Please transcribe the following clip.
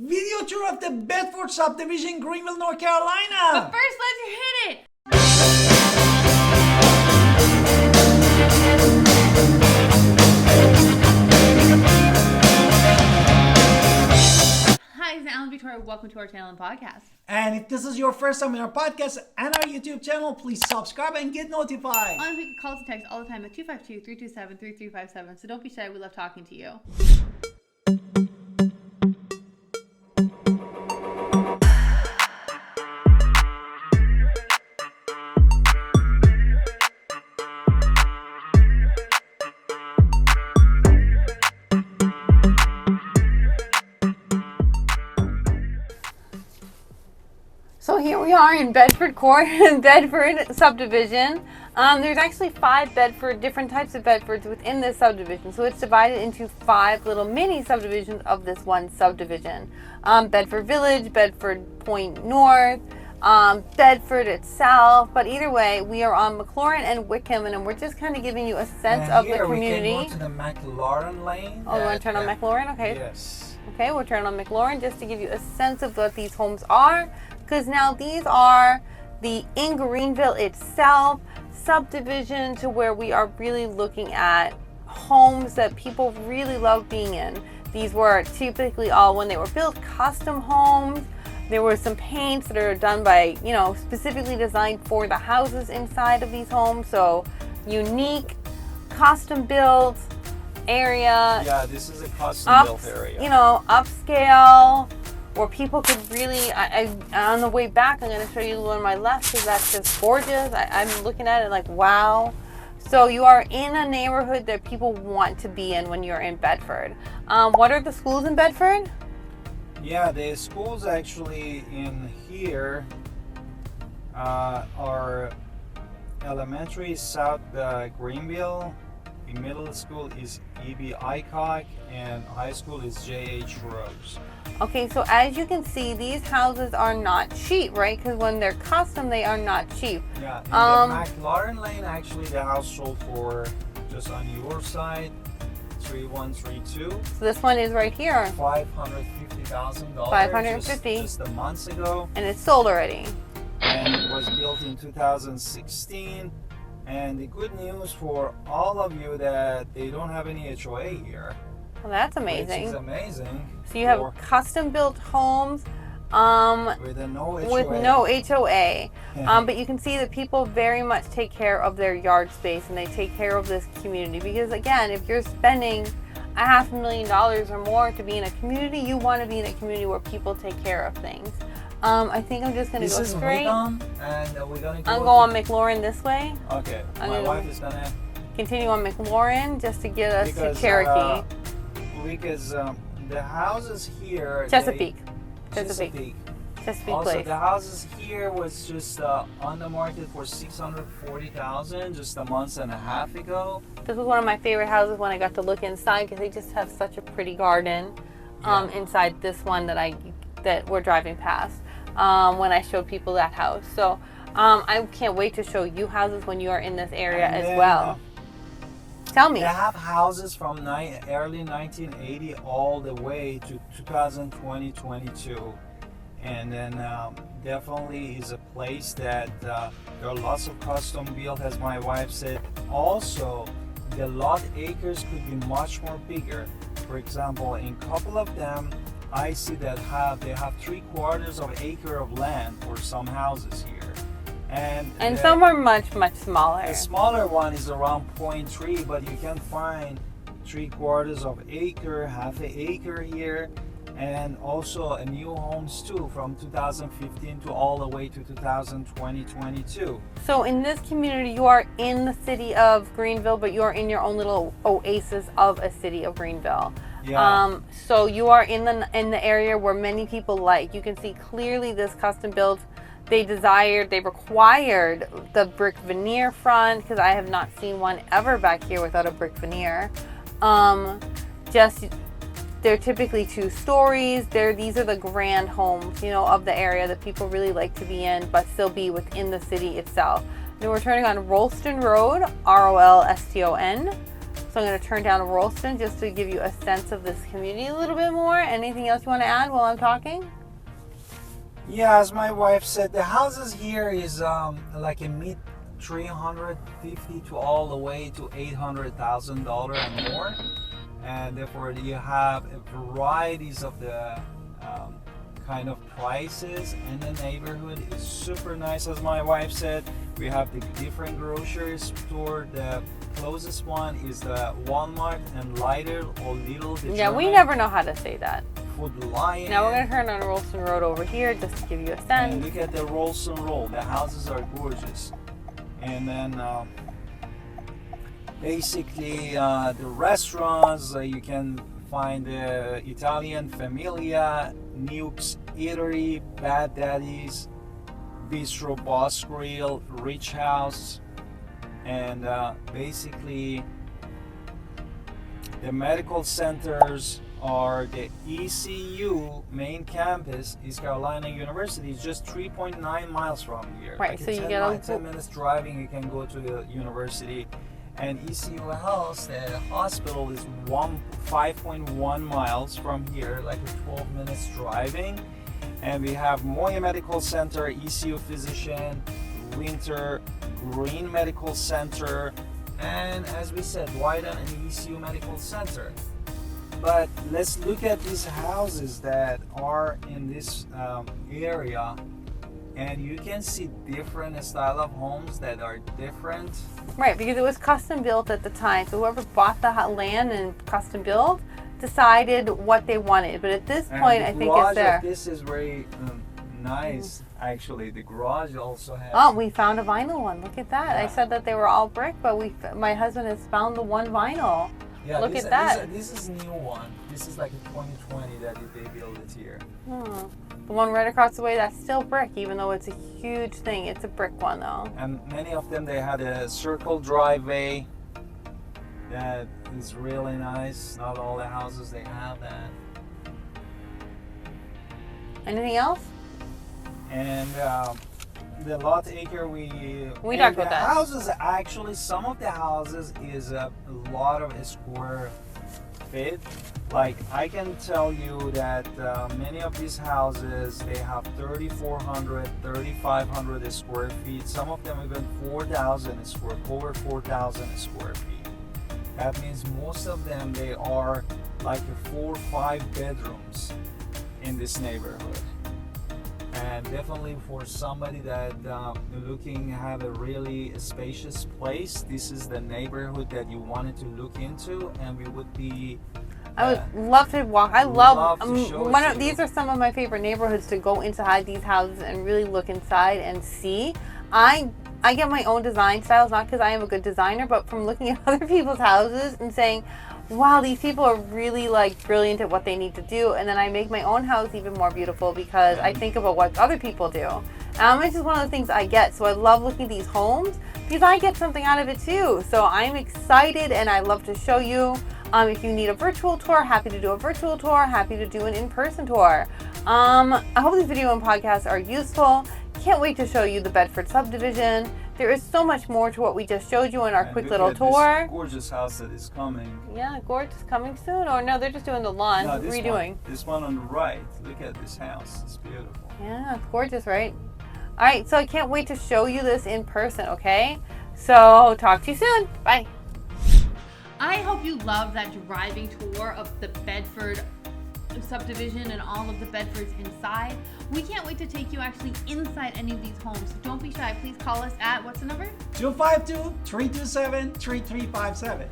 video tour of the Bedford subdivision, Greenville, North Carolina. But first, let's hit it. Hi, this is Alan Victoria. Welcome to our channel and podcast. And if this is your first time in our podcast and our YouTube channel, please subscribe and get notified. Honestly, you can call us and text all the time at 252-327-3357. So don't be shy. We love talking to you. So here we are in Bedford Court, Bedford subdivision. There's actually 5 different types of Bedfords within this subdivision. So it's divided into 5 little mini subdivisions of this one subdivision. Bedford Village, Bedford Point North, Bedford itself. But either way, we are on McLaurin and Wickham, and we're just kind of giving you a sense of the community. We can go to the McLaurin lane. Oh, you want to turn on McLaurin? Okay. Yes. Okay, we'll turn on McLaurin just to give you a sense of what these homes are. Because now these are in Greenville itself, subdivision to where we are really looking at homes that people really love being in. These were typically all, when they were built, custom homes. There were some paints that are done by, specifically designed for the houses inside of these homes. So unique, custom built area. Yeah, this is a custom built area. Upscale, where people could really, on the way back, I'm going to show you the one on my left because that's just gorgeous. I'm looking at it like, wow. So you are in a neighborhood that people want to be in when you're in Bedford. What are the schools in Bedford? Yeah, the schools actually in here are elementary South Greenville. The middle school is E.B. Aycock, and high school is J.H. Rose. Okay, so as you can see, these houses are not cheap, right? Because when they're custom, they are not cheap. Yeah, in the McLaurin lane, actually, the house sold for, just on your side, 3132. So this one is right here. $550,000. $550. Just a month ago. And it's sold already. And it was built in 2016. And the good news for all of you that they don't have any HOA here. Well, that's amazing. Which is amazing. So you have custom built homes with no HOA. But you can see that people very much take care of their yard space and they take care of this community. Because again, if you're spending $500,000 or more to be in a community, you want to be in a community where people take care of things. I think I'm just going to go straight. Wickham, and we're going to I'll go on McLaurin this way. Okay. My wife is going to continue on McLaurin just to get us to Cherokee. Because the houses here... Chesapeake Also, Place. the houses here was just on the market for $640,000 just a month and a half ago. This was one of my favorite houses when I got to look inside because they just have such a pretty garden inside this one that we're driving past when I showed people that house. So I can't wait to show you houses when you are in this area as well. Tell me. They have houses from early 1980 all the way to 2020-22. And then definitely is a place that there are lots of custom built, as my wife said. Also, the lot acres could be much more bigger. For example, in a couple of them, I see that they have 3/4 of acre of land for some houses here. And some are much, much smaller. The smaller one is around 0.3, but you can find 3/4 of acre, half an acre here. And also a new homes too, from 2015 to all the way to 2020-22. So in this community, you are in the city of Greenville, but you are in your own little oasis of a city of Greenville. Yeah. So you are in the area where many people like. You can see clearly this custom built. They required the brick veneer front, because I have not seen one ever back here without a brick veneer. They're typically 2 stories. These are the grand homes, of the area that people really like to be in, but still be within the city itself. Then we're turning on Rolston Road, Rolston. So I'm going to turn down Rolston just to give you a sense of this community a little bit more. Anything else you want to add while I'm talking? Yeah, as my wife said, the houses here is like a mid 350 to all the way to $800,000 and more, and therefore you have a varieties of the kind of prices, and the neighborhood is super nice. As my wife said, we have the different grocery store. The closest one is the Walmart and Lidl or Lidl. Yeah, we never know how to say that. Food Lion. Now we're going to turn on Rolston Road over here just to give you a sense. And look at the Rolston Road. The houses are gorgeous. And then basically the restaurants, you can find the Italian Familia, Nuke's Eatery, Bad Daddy's, Bistro Boss Grill, Rich House, and basically the medical centers are the ECU main campus, East Carolina University, is just 3.9 miles from here. Right, like so you get 10 minutes driving, you can go to the university. And ECU Health, the hospital, is 5.1 miles from here, like 12 minutes driving. And we have Moya Medical Center, ECU Physician, Winter, Green Medical Center, and as we said, Wyden and ECU Medical Center. But let's look at these houses that are in this area, and you can see different style of homes that are different. Right, because it was custom built at the time. So whoever bought the land and custom built decided what they wanted. But at this point, I think it's there. This is very nice, actually. The garage also has. Oh, we found a vinyl one. Look at that. Yeah. I said that they were all brick, but my husband has found the one vinyl. Yeah, look at that. This is new one. This is like a 2020 that they built it here. The one right across the way, that's still brick, even though it's a huge thing. It's a brick one, though. And many of them, they had a circle driveway. That is really nice. Not all the houses, they have that. Anything else? And the lot acre, we talked about that. Houses, actually, some of the houses is a lot of square feet. Like, I can tell you that many of these houses, they have 3,400, 3,500 square feet. Some of them even 4,000 square, over 4,000 square feet. That means most of them, they are like 4 or 5 bedrooms in this neighborhood. And definitely for somebody that looking to have a really spacious place, this is the neighborhood that you wanted to look into, and we would be. I would love to walk. I love these are some of my favorite neighborhoods to go inside these houses and really look inside and see. I get my own design styles, not because I am a good designer, but from looking at other people's houses and saying, wow, these people are really like brilliant at what they need to do. And then I make my own house even more beautiful because I think about what other people do. It's just one of the things I get. So I love looking at these homes because I get something out of it too. So I'm excited and I love to show you. If you need a virtual tour, happy to do a virtual tour, happy to do an in-person tour. I hope this video and podcast are useful. Can't wait to show you the Bedford subdivision. There is so much more to what we just showed you in our quick little tour. This gorgeous house that is coming. Yeah, gorgeous, coming soon. Or no, they're just doing the lawn, redoing. This one on the right. Look at this house. It's beautiful. Yeah, it's gorgeous, right? All right, so I can't wait to show you this in person, okay? So talk to you soon. Bye. I hope you loved that driving tour of the Bedford subdivision and all of the Bedfords inside. We can't wait to take you actually inside any of these homes. So don't be shy. Please call us at, what's the number? 252-327-3357.